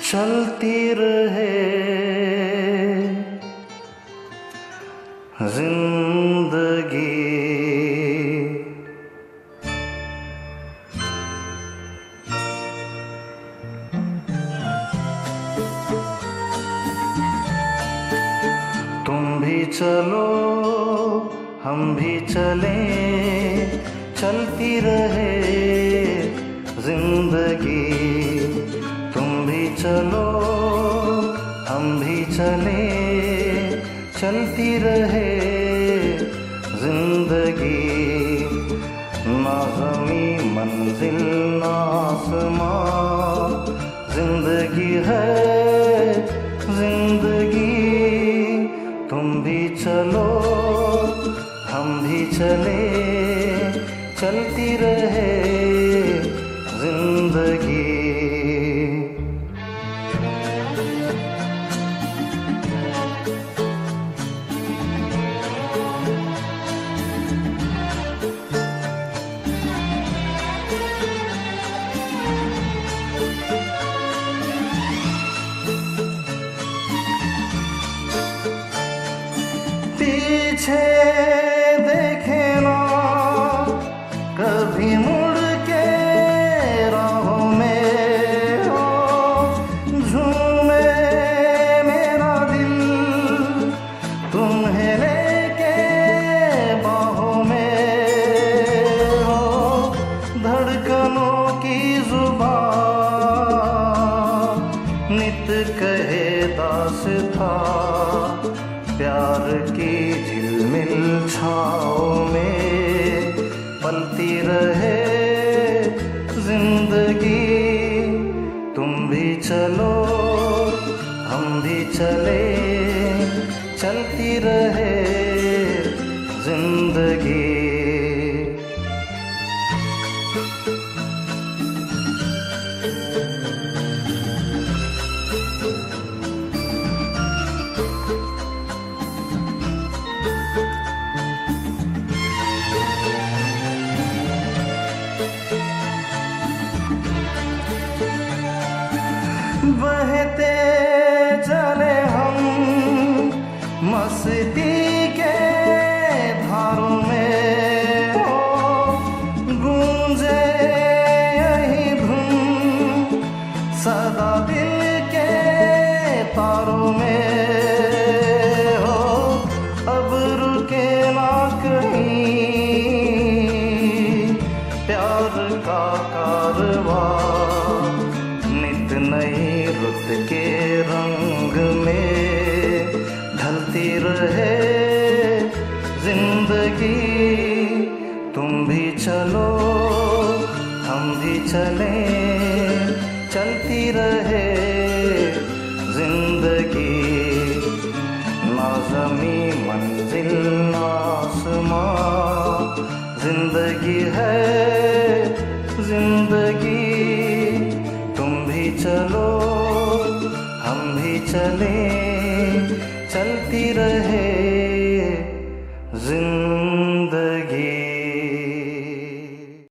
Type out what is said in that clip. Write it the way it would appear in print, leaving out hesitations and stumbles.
चलती रहे जिंदगी, तुम भी चलो हम भी चलें, चलती रहे जिंदगी। तुम भी चलो हम भी चलें, चलती रहे जिंदगी। ना ज़मीं मंजिल ना आसमां, जिंदगी है जिंदगी। तुम भी चलो हम भी चले, चलती रहे जिंदगी। पीछे देखे ना कभी मुड़ के राहों में, हो झूमे मेरा दिल तुम्हें लेके बाहों में, हो धड़कनों की जुबान नित कहे दास्तां। प्यार की झिलमिल छाँव में पलती रहे जिंदगी। तुम भी चलो हम भी चले, चलती रहे जिंदगी। बहते चले हम मस्ती के धारों में, हो गूंजे यही धुन सदा दिल के तारों में, हो अब रुके ना कहीं प्यार का कारवां। नई रुत के रंग में ढलती रहे जिंदगी। तुम भी चलो हम भी चलें, चलती रहे जिंदगी। ना ज़मीं मंजिल ना आसमां, जिंदगी है जिंदगी। चलो हम भी चलें, चलती रहे